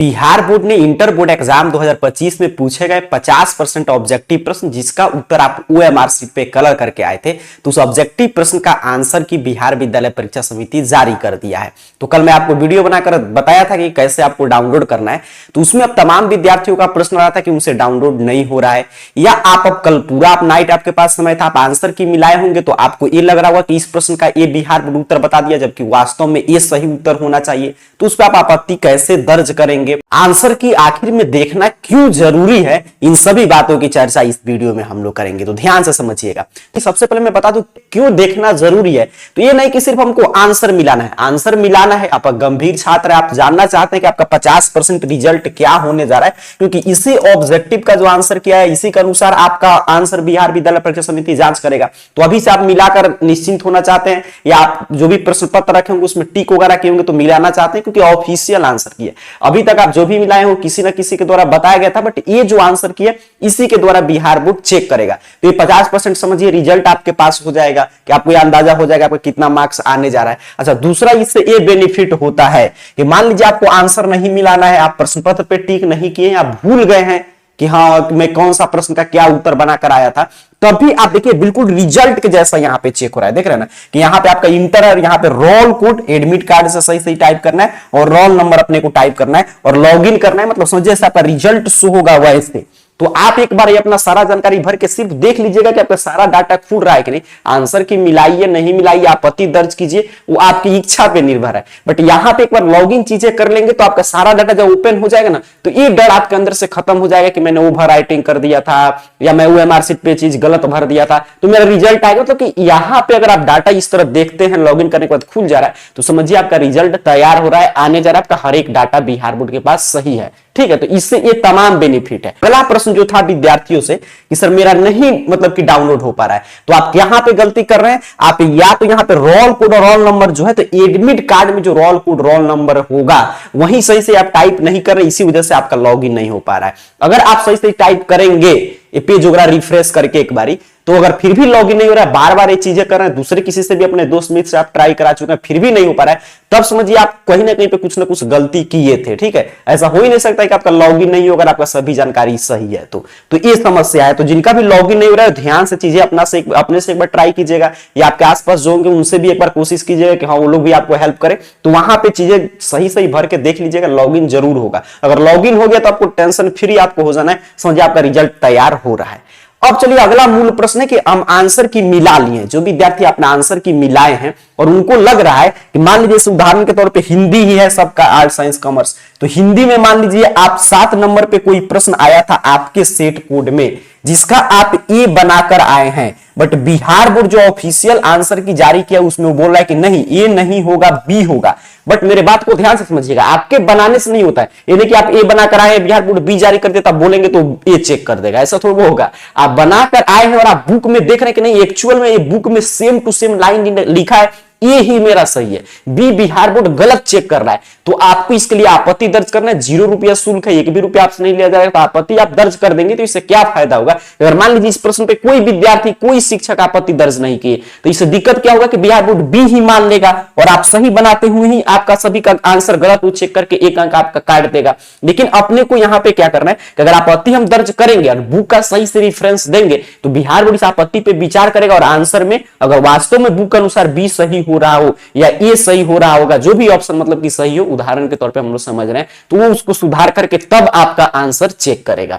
Bihar board ने inter board exam 2025 में पूछे गए 50% ऑब्जेक्टिव प्रश्न जिसका उत्तर आप ओएमआर शीट पे कलर करके आए थे, तो उस ऑब्जेक्टिव प्रश्न का आंसर की बिहार विद्यालय परीक्षा समिति जारी कर दिया है। तो कल मैं आपको वीडियो बनाकर बताया था कि कैसे आपको डाउनलोड करना है, तो उसमें अब तमाम विद्यार्थियों का प्रश्न रहा था कि उनसे डाउनलोड नहीं हो रहा है, या आप अब कल पूरा आप नाइट आपके पास समय था, आप आंसर की मिलाए होंगे तो आपको ये लग रहा होगा कि इस प्रश्न का ये बिहार बोर्ड उत्तर बता दिया, जबकि वास्तव में ये सही उत्तर होना चाहिए। तो उस पर आप आपत्ति कैसे दर्ज करेंगे, आंसर की आखिर में देखना क्यों जरूरी है, इन सभी बातों की चर्चा इस वीडियो में हम लोग करेंगे। तो ध्यान से समझिएगा। तो सबसे पहले मैं बता दूं क्यों देखना जरूरी है। तो ये नहीं कि सिर्फ हमको आंसर मिलाना है, आंसर मिलाना है, आप गंभीर छात्र है, आप जानना चाहते हैं कि आपका 50% रिजल्ट क्या होने जा रहा है, क्योंकि इसी ऑब्जेक्टिव का जो आंसर किया है इसी के अनुसार आपका आंसर बिहार विद्यालय परीक्षा समिति जांच करेगा। तो अभी से आप मिलाकर निश्चिंत होना चाहते हैं, या आप जो भी प्रश्न पत्र रखे होंगे उसमें टिक वगैरह किए होंगे तो मिलाना चाहते हैं, क्योंकि ऑफिशियल आंसर की है। अभी तक आप जो भी मिलाए हो किसी न किसी के द्वारा बताया गया था, बट ये जो आंसर किया इसी के द्वारा बिहार बोर्ड चेक करेगा। तो ये 50% समझिए रिजल्ट आपके पास हो जाएगा, कि आपको यह अंदाजा हो जाएगा आपको कितना मार्क्स आने जा रहा है। अच्छा, दूसरा इससे ये बेनिफिट होता है कि मान लीजिए आपको आंसर नहीं मिलाना है, आप प्रश्न पत्र पे टिक नहीं किए, आप भूल गए हैं कि हाँ मैं कौन सा प्रश्न का क्या उत्तर बनाकर आया था, तभी आप देखिए बिल्कुल रिजल्ट के जैसा यहां पे चेक हो रहा है। देख रहे हैं ना कि यहां पे आपका इंटर है, यहां पे रोल कोड एडमिट कार्ड से सही सही टाइप करना है और रोल नंबर अपने को टाइप करना है और लॉगिन करना है, मतलब समझिए आपका रिजल्ट शो होगा वैसे। तो आप एक बार ये अपना सारा जानकारी भर के सिर्फ देख लीजिएगा कि आपका सारा डाटा खुल रहा है कि नहीं। आंसर की मिलाइए नहीं मिलाइए, आपत्ति दर्ज कीजिए, वो आपकी इच्छा पे निर्भर है। बट यहां पे एक बार लॉगिन चीजें कर लेंगे तो आपका सारा डाटा जब ओपन हो जाएगा ना, तो ये डर आपके अंदर से खत्म हो जाएगा कि मैंने ओवर राइटिंग कर दिया था या मैं ओएमआर शीट पे चीज गलत भर दिया था तो मेरा रिजल्ट आएगा। मतलब कि यहां पे अगर आप डाटा इस तरफ देखते हैं, लॉगिन करने के बाद खुल जा रहा है, तो समझिए आपका रिजल्ट तैयार हो रहा है, आने जा रहा है, आपका हर एक डाटा बिहार बोर्ड के पास सही है। ठीक है, तो इससे ये तमाम बेनिफिट है। अगला प्रश्न जो था विद्यार्थियों से कि सर मेरा नहीं मतलब कि डाउनलोड हो पा रहा है, तो आप यहां पे गलती कर रहे हैं। आप या तो यहां पे रोल कोड और रोल नंबर जो है, तो एडमिट कार्ड में जो रोल कोड रोल नंबर होगा वहीं सही से आप टाइप नहीं कर रहे, इसी वजह से आपका लॉगिन नहीं हो पा रहा है। अगर आप सही से टाइप करेंगे, ये पेज वगैरह रिफ्रेश करके एक बारी, तो अगर फिर भी लॉगिन नहीं हो रहा है, बार बार ये चीजें कर रहे हैं, दूसरे किसी से भी अपने दोस्त मित्र से आप ट्राई करा चुके हैं, फिर भी नहीं हो पा रहा है, तब समझिए आप कहीं ना कहीं पे कुछ ना कुछ गलती किए थे। ठीक है, ऐसा हो ही नहीं सकता कि आपका लॉगिन नहीं होगा, आपका सभी जानकारी सही है। तो ये समस्या है। तो जिनका भी लॉगिन नहीं हो रहा है, ध्यान से चीजें अपने से एक बार ट्राई कीजिएगा, या आपके आसपास जो होंगे उनसे भी एक बार कोशिश कीजिएगा कि हाँ वो लोग भी आपको हेल्प करें। तो वहां पे चीजें सही सही भर के देख लीजिएगा, लॉगिन जरूर होगा। अगर लॉगिन हो गया तो आपको टेंशन फ्री आपको हो जाना है, समझिए आपका रिजल्ट तैयार हो रहा है। अब चलिए अगला मूल प्रश्न है कि हम आंसर की मिला लिए, जो विद्यार्थी अपना आंसर की मिलाए हैं और उनको लग रहा है कि मान लीजिए इस उदाहरण के तौर पे हिंदी ही है सबका, आर्ट साइंस कॉमर्स, तो हिंदी में मान लीजिए आप 7 नंबर पे कोई प्रश्न आया था आपके सेट कोड में जिसका आप ए बनाकर आए हैं, बट बिहार बोर्ड जो ऑफिशियल आंसर की जारी किया उसमें वो बोल रहा है कि नहीं ए नहीं होगा बी होगा। बट मेरे बात को ध्यान से समझिएगा, आपके बनाने से नहीं होता है। ये नहीं कि आप ए बनाकर आए हैं, बिहार बोर्ड बी जारी कर देता, बोलेंगे तो ए चेक कर देगा, ऐसा थोड़ा होगा। आप बनाकर आए हैं और आप बुक में देख रहे हैं कि नहीं एक्चुअल में ये बुक में सेम टू सेम लाइन लिखा है, ये ही मेरा सही है, बी बिहार बोर्ड गलत चेक कर रहा है, तो आपको इसके लिए आपत्ति दर्ज करना है। 0 रुपया शुल्क है, 1 भी रुपया आपसे नहीं लिया जाएगा, तो आपत्ति आप दर्ज कर देंगे। तो इससे क्या फायदा होगा, अगर मान लीजिए इस प्रश्न पे कोई विद्यार्थी कोई शिक्षक आपत्ति दर्ज नहीं किए, तो इससे दिक्कत क्या होगा कि बिहार बोर्ड बी ही मान लेगा और आप सही बनाते हुए ही आपका सभी का आंसर गलत वो चेक करके 1 अंक आपका काट देगा। लेकिन अपने को यहां पे क्या करना है कि अगर आपत्ति हम दर्ज करेंगे और बुक का सही से रेफरेंस देंगे, तो बिहार बोर्ड इस आपत्ति पे विचार करेगा और आंसर में अगर वास्तव में बुक के अनुसार बी सही हो रहा हो या ए सही हो रहा होगा, जो भी ऑप्शन मतलब कि सही हो, उदाहरण के तौर पे हम लोग समझ रहे हैं, तो वो उसको सुधार करके तब आपका आंसर चेक करेगा।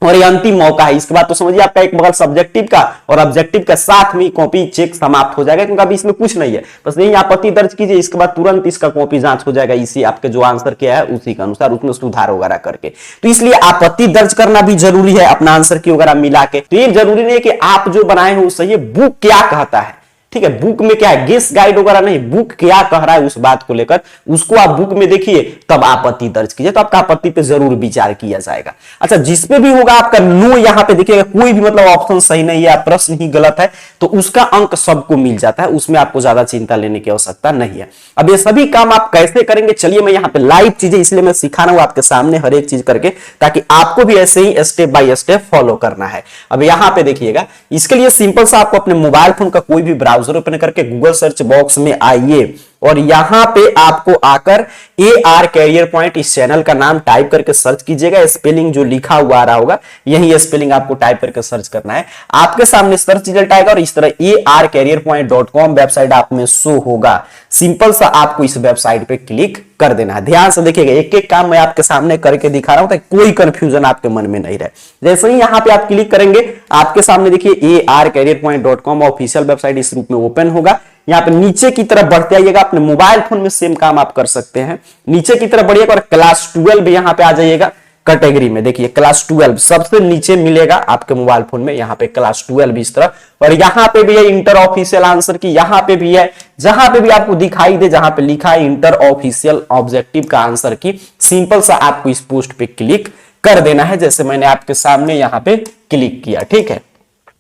और ये अंतिम मौका है, इसके बाद तो समझिए आपका एक बगल सब्जेक्टिव का और ऑब्जेक्टिव का साथ में कॉपी चेक समाप्त हो जाएगा, क्योंकि अभी इसमें कुछ नहीं है, बस यही आपत्ति दर्ज कीजिए, इसके बाद तुरंत इसका कॉपी जांच हो जाएगा, इसी आपके जो आंसर किया है उसी के अनुसार उसमें सुधार वगैरह करके। तो इसलिए आपत्ति दर्ज करना भी जरूरी है अपना आंसर की वगैरह मिला के। तो ये जरूरी नहीं है कि आप जो बनाए हो सही है, बुक क्या कहता है, ठीक है, बुक में क्या है, गेस गाइड वगैरह नहीं, बुक क्या कह रहा है उस बात को लेकर उसको आप बुक में देखिए, तब आपत्ति दर्ज कीजिए, तो आपका आपत्ति पे जरूर विचार किया जाएगा। अच्छा, जिसपे भी होगा आपका नो, यहां पे देखिएगा कोई भी मतलब ऑप्शन सही नहीं है, प्रश्न ही गलत है, तो उसका अंक सबको मिल जाता है, उसमें आपको ज्यादा चिंता लेने की आवश्यकता नहीं है। अब ये सभी काम आप कैसे करेंगे, चलिए मैं यहाँ पे लाइव चीजें इसलिए मैं सिखा रहा हूं आपके सामने हर एक चीज करके, ताकि आपको भी ऐसे ही स्टेप बाय स्टेप फॉलो करना है। अब यहाँ पे देखिएगा, इसके लिए सिंपल सा आपको अपने मोबाइल फोन का कोई भी ब्राउजर ओपन करके गूगल सर्च बॉक्स में आइए और यहां पे आपको आकर AR कैरियर पॉइंट इस चैनल का नाम टाइप करके सर्च कीजिएगा। स्पेलिंग जो लिखा हुआ आ रहा होगा यही स्पेलिंग आपको टाइप करके सर्च करना है। आपके सामने सर्च रिजल्ट आएगा और इस तरह arcareerpoint.com वेबसाइट आप में शो होगा। सिंपल सा आपको इस वेबसाइट पे क्लिक कर देना है। ध्यान से देखिएगा, एक एक काम मैं आपके सामने करके दिखा रहा हूं ताकि कोई कंफ्यूजन आपके मन में नहीं रहे। जैसे ही यहां पे आप क्लिक करेंगे आपके सामने देखिए arcareerpoint.com ऑफिशियल वेबसाइट इस रूप में ओपन होगा। यहाँ पे नीचे की तरफ बढ़ते आइएगा, अपने मोबाइल फोन में सेम काम आप कर सकते हैं। नीचे की तरफ बढ़िएगा और क्लास 12 यहाँ पे आ जाइएगा कैटेगरी में। देखिए क्लास 12 सबसे नीचे मिलेगा आपके मोबाइल फोन में, यहाँ पे क्लास 12 इस तरह। और यहाँ पे भी है इंटर ऑफिशियल आंसर की, यहाँ पे भी है, जहां पे भी आपको दिखाई दे जहां पे लिखा है इंटर ऑफिशियल ऑब्जेक्टिव का आंसर की, सिंपल सा आपको इस पोस्ट पे क्लिक कर देना है जैसे मैंने आपके सामने यहाँ पे क्लिक किया। ठीक है,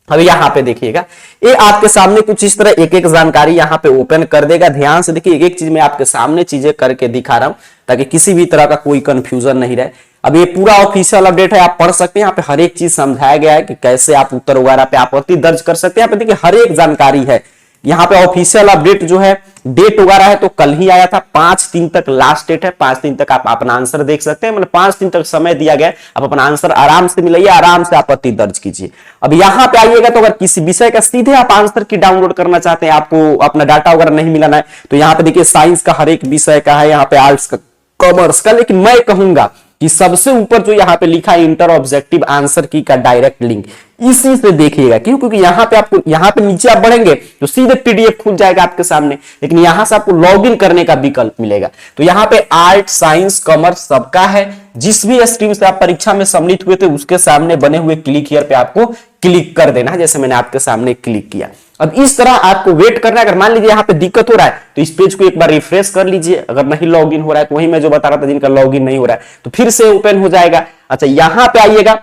अब यहाँ पे देखिएगा ये आपके सामने कुछ इस तरह एक एक जानकारी यहाँ पे ओपन कर देगा। ध्यान से देखिए, एक एक चीज मैं आपके सामने चीजें करके दिखा रहा हूं ताकि किसी भी तरह का कोई कंफ्यूजन नहीं रहे। अब ये पूरा ऑफिशियल अपडेट है, आप पढ़ सकते हैं। यहाँ पे हर एक चीज समझाया गया है कि कैसे आप उत्तर वगैरह पे आपत्ति दर्ज कर सकते हैं। यहाँ पे देखिए हर एक जानकारी है। यहाँ पे ऑफिशियल अपडेट जो है डेट वगैरह है तो कल ही आया था, 5 दिन तक लास्ट डेट है। 5 दिन तक आप अपना आंसर देख सकते हैं, मतलब 5 दिन तक समय दिया गया है। आप अपना आंसर आराम से मिलाइए, आराम से आपत्ति दर्ज कीजिए। अब यहाँ पे आइएगा तो अगर किसी विषय का सीधे आप आंसर की डाउनलोड करना चाहते हैं, आपको अपना डाटा वगैरह नहीं मिलाना है, तो यहाँ पे देखिए साइंस का हर एक विषय का है, यहाँ पे आर्ट्स का, कॉमर्स का। लेकिन मैं कहूंगा कि सबसे ऊपर जो यहाँ पे लिखा है इंटर ऑब्जेक्टिव आंसर की का डायरेक्ट लिंक, इसी से देखिएगा। क्यों? क्योंकि यहाँ पे आपको, यहाँ पे नीचे आप बढ़ेंगे तो सीधे PDF खुल जाएगा आपके सामने, लेकिन यहां से आपको लॉगिन करने का विकल्प मिलेगा। तो यहाँ पे आर्ट, साइंस, कॉमर्स सबका है। जिस भी स्ट्रीम से आप परीक्षा में सम्मिलित हुए थे उसके सामने बने हुए क्लिक हियर पे आपको क्लिक कर देना है जैसे मैंने आपके सामने क्लिक किया। अब इस तरह आपको वेट करना है। अगर मान लीजिए यहाँ पे दिक्कत हो रहा है तो इस पेज को एक बार रिफ्रेश कर लीजिए। अगर नहीं लॉगिन हो रहा है तो वही मैं जो बता रहा था, जिनका लॉगिन नहीं हो रहा है तो फिर से ओपन हो जाएगा। अच्छा, यहां पे आइएगा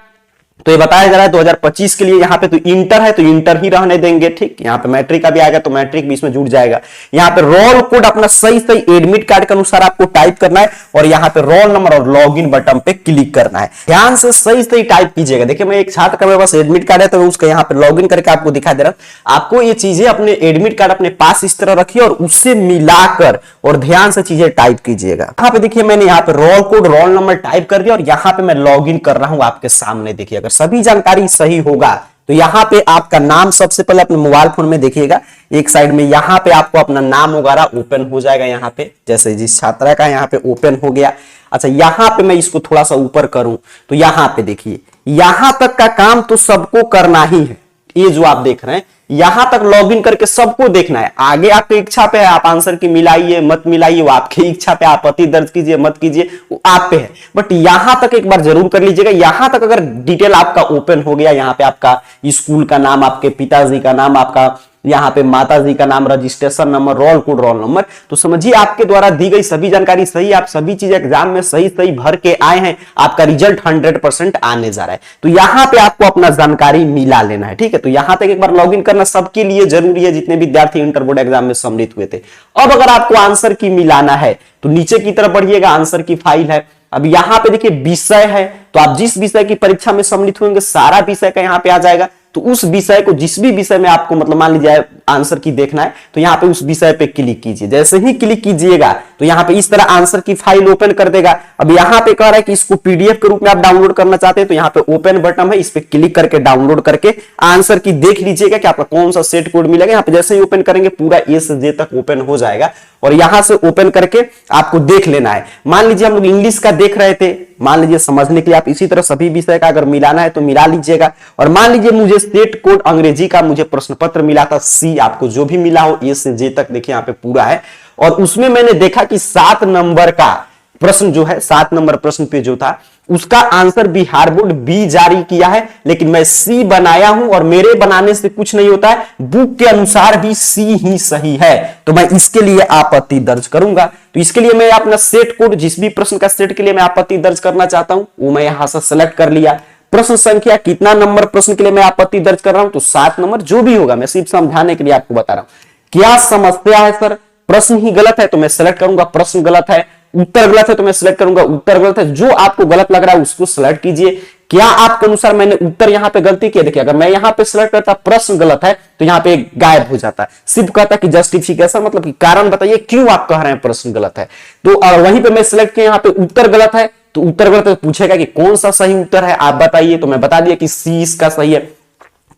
तो ये बताया जा रहा है 2025 के लिए यहाँ पे तो इंटर है तो इंटर ही रहने देंगे। ठीक, यहाँ पे मैट्रिक का भी आएगा तो मैट्रिक भी इसमें जुड़ जाएगा। यहाँ पे रोल कोड अपना सही सही एडमिट कार्ड के अनुसार आपको टाइप करना है और यहाँ पे रोल नंबर और लॉगिन बटन पे क्लिक करना है। ध्यान से सही सही टाइप कीजिएगा। देखिए मैं एक छात्र का मेरे पास एडमिट कार्ड है तो उसका यहाँ पे लॉगिन करके आपको दिखा दे रहा हूं। आपको ये चीजें अपने एडमिट कार्ड अपने पास इस तरह रखिए और उससे मिलाकर और ध्यान से चीजें टाइप कीजिएगा। यहाँ पे देखिए मैंने यहाँ पे roll code, roll number type कर दिया और यहाँ पे मैं लॉगिन कर रहा हूं आपके सामने। देखिए अगर सभी जानकारी सही होगा तो यहाँ पे आपका नाम सबसे पहले अपने मोबाइल फोन में देखिएगा, एक साइड में यहाँ पे आपको अपना नाम वगैरह ओपन हो जाएगा। यहाँ पे जैसे जिस छात्रा का यहाँ पे ओपन हो गया। अच्छा, यहाँ पे मैं इसको थोड़ा सा ऊपर करूं तो यहाँ पे देखिए, यहां तक का काम तो सबको करना ही है। ये जो आप देख रहे हैं यहां तक लॉगिन करके सबको देखना है। आगे आपकी इच्छा पे है, आप आंसर की मिलाइए मत मिलाइए वो आपकी इच्छा पे, आपत्ति दर्ज कीजिए मत कीजिए वो आप पे है। बट यहां तक एक बार जरूर कर लीजिएगा। यहां तक अगर डिटेल आपका ओपन हो गया, यहाँ पे आपका स्कूल का नाम, आपके पिताजी का नाम, आपका यहाँ पे माताजी का नाम, registration number, roll code, roll number, तो समझिए आपके द्वारा दी गई सभी जानकारी सही, आप सभी चीज एग्जाम में सही सही भर के आए हैं, आपका रिजल्ट 100% आने जा रहा है। तो यहाँ पे आपको अपना जानकारी मिला लेना है। ठीक है, तो यहाँ तक एक बार लॉगिन करना सबके लिए जरूरी है जितने विद्यार्थी इंटर बोर्ड एग्जाम में सम्मिलित हुए थे। अब अगर आपको आंसर की मिलाना है तो नीचे की तरफ बढ़िएगा, आंसर की फाइल है। अब यहाँ पे देखिए विषय है, तो आप जिस विषय की परीक्षा में सम्मिलित होंगे सारा विषय का यहाँ पे आ जाएगा। तो उस विषय को, जिस भी विषय में आपको मतलब मान लीजिए आंसर की देखना है तो यहाँ पे उस विषय पे क्लिक कीजिए। जैसे ही क्लिक कीजिएगा तो यहाँ पे इस तरह आंसर की फाइल ओपन कर देगा। अब यहाँ पे कह रहा है कि इसको PDF के रूप में आप डाउनलोड करना चाहते हैं तो यहाँ पे ओपन बटन है, इस पे क्लिक करके डाउनलोड करके आंसर की देख लीजिएगा कि आपका कौन सा सेट कोड मिलेगा। यहाँ पे जैसे ही ओपन करेंगे पूरा A से Z तक ओपन हो जाएगा और यहां से ओपन करके आपको देख लेना है। मान लीजिए हम लोग इंग्लिश का देख रहे थे, मान लीजिए समझने के लिए आप इसी तरह सभी विषय का अगर मिलाना है तो मिला लीजिएगा। और मान लीजिए मुझे सेट कोड अंग्रेजी का मुझे प्रश्न पत्र मिला था C, आपको जो भी मिला हो A से J तक देखिए यहाँ पे पूरा है। और उसमें मैंने देखा कि 7 नंबर का प्रश्न जो है, 7 नंबर प्रश्न पे जो था उसका आंसर बिहार बोर्ड B जारी किया है, लेकिन मैं C बनाया हूं और मेरे बनाने से कुछ नहीं होता है, बुक के अनुसार भी C ही सही है। तो मैं इसके लिए आपत्ति दर्ज करूंगा। तो इसके लिए मैं अपना सेट कोड, जिस भी प्रश्न का सेट के लिए मैं आपत्ति दर्ज करना चाहता हूं वो मैं यहां से सेलेक्ट कर लिया। प्रश्न संख्या कितना नंबर प्रश्न के लिए मैं आपत्ति दर्ज कर रहा हूं, तो 7 नंबर जो भी होगा, मैं सिर्फ समझाने के लिए आपको बता रहा हूं। क्या समस्या है सर? प्रश्न ही गलत है तो मैं सेलेक्ट करूंगा प्रश्न गलत है, उत्तर गलत है तो मैं सिलेक्ट करूंगा उत्तर गलत है। जो आपको गलत लग रहा है उसको सिलेक्ट कीजिए। क्या आपके अनुसार मैंने उत्तर यहां पे गलती किया? देखिए अगर मैं यहां पे सिलेक्ट करता प्रश्न गलत है तो यहां पे गायब हो जाता है, सिर्फ कहता कि जस्टिफिकेशन मतलब कि कारण बताइए क्यों आप कह रहे हैं प्रश्न गलत है। तो वहीं पे मैं सिलेक्ट किया यहां पे उत्तर गलत है, तो उत्तर गलत है तो पूछेगा कि कौन सा सही उत्तर है आप बताइए, तो मैं बता दिया कि सी इसका सही है।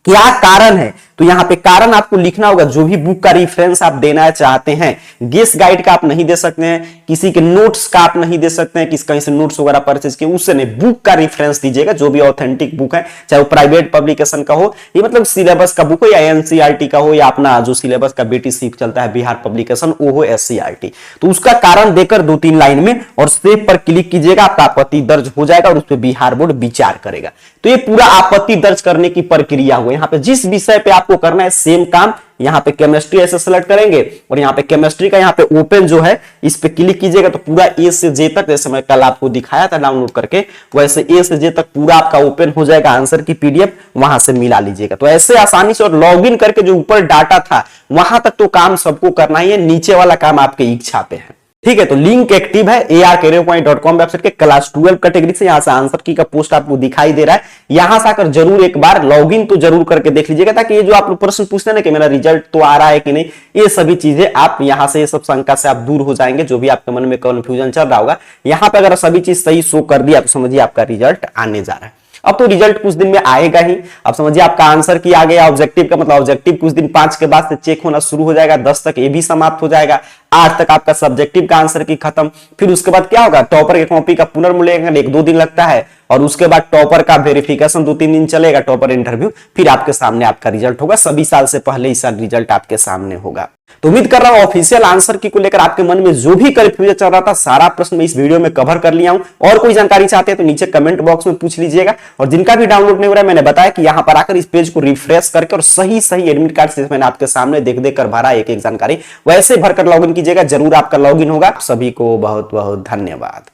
क्या कारण है? तो यहां पे कारण आपको लिखना होगा, जो भी बुक का रेफरेंस आप देना चाहते हैं। गेस गाइड का आप नहीं दे सकते हैं, किसी के नोट्स का आप नहीं दे सकते हैं, कहीं से नोट्स वगैरह परचेज किए उससे नहीं, बुक का रेफरेंस दीजिएगा, जो भी ऑथेंटिक बुक है, चाहे वो प्राइवेट पब्लिकेशन का हो, ये मतलब सिलेबस का बुक हो या एनसीईआरटी का हो, या अपना जो सिलेबस का बीटीसी चलता है बिहार पब्लिकेशन वो हो एससीईआरटी। तो उसका कारण देकर 2-3 लाइन में और सेव पर क्लिक कीजिएगा, आपका आपत्ति दर्ज हो जाएगा और उस पर बिहार बोर्ड विचार करेगा। तो ये पूरा आपत्ति दर्ज करने की प्रक्रिया हुई। यहाँ पे जिस विषय पे आपको करना है सेम काम, यहाँ पे केमिस्ट्री ऐसे सेलेक्ट करेंगे और यहाँ पे केमिस्ट्री का यहाँ पे ओपन जो है इस पे क्लिक कीजिएगा तो पूरा ए से जे तक, जैसे मैं कल आपको दिखाया था डाउनलोड करके, वैसे ए से जे तक पूरा आपका ओपन हो जाएगा। आंसर की पीडीएफ वहां से मिला लीजिएगा। तो ऐसे आसानी से और लॉगिन करके जो ऊपर डाटा था वहां तक तो काम सबको करना ही है, नीचे वाला काम आपके इच्छा पे है। ठीक है, तो लिंक एक्टिव है arcareerpoint.com वेबसाइट के क्लास 12 कैटेगरी से। यहां से आंसर की का पोस्ट आपको दिखाई दे रहा है, यहां से आकर जरूर एक बार लॉगिन तो जरूर करके देख लीजिएगा, ताकि ये जो आप प्रश्न पूछते हैं ना कि मेरा रिजल्ट तो आ रहा है कि नहीं, ये सभी चीजें आप यहां से, ये सब शंका से आप दूर हो जाएंगे। जो भी आपके मन में कंफ्यूजन चल रहा होगा, यहां पर अगर सभी चीज सही शो कर दिया तो समझिए आपका रिजल्ट आने जा रहा है। अब तो रिजल्ट कुछ दिन में आएगा ही। अब समझिए आपका आंसर की आ गया, ऑब्जेक्टिव का मतलब ऑब्जेक्टिव कुछ दिन 5 के बाद से चेक होना शुरू हो जाएगा, 10 तक ये भी समाप्त हो जाएगा, 8 तक आपका सब्जेक्टिव का आंसर की खत्म। फिर उसके बाद क्या होगा, टॉपर की कॉपी का पुनर्मूल्यांकन 1-2 दिन लगता है और उसके बाद टॉपर का वेरिफिकेशन 2-3 दिन चलेगा, टॉपर इंटरव्यू, फिर आपके सामने आपका रिजल्ट होगा। सभी साल से पहले इस साल रिजल्ट आपके सामने होगा। तो उम्मीद कर रहा हूं ऑफिशियल आंसर की को लेकर आपके मन में जो भी कंफ्यूजन चल रहा था सारा प्रश्न मैं इस वीडियो में कवर कर लिया हूं। और कोई जानकारी चाहते हैं तो नीचे कमेंट बॉक्स में पूछ लीजिएगा। और जिनका भी डाउनलोड नहीं हो रहा है, मैंने बताया कि यहां पर आकर इस पेज को रिफ्रेश करके और सही सही एडमिट कार्ड से मैंने आपके सामने देख देख कर भरा एक एक जानकारी, वैसे भरकर लॉगिन कीजिएगा, जरूर आपका लॉगिन होगा। सभी को बहुत बहुत धन्यवाद।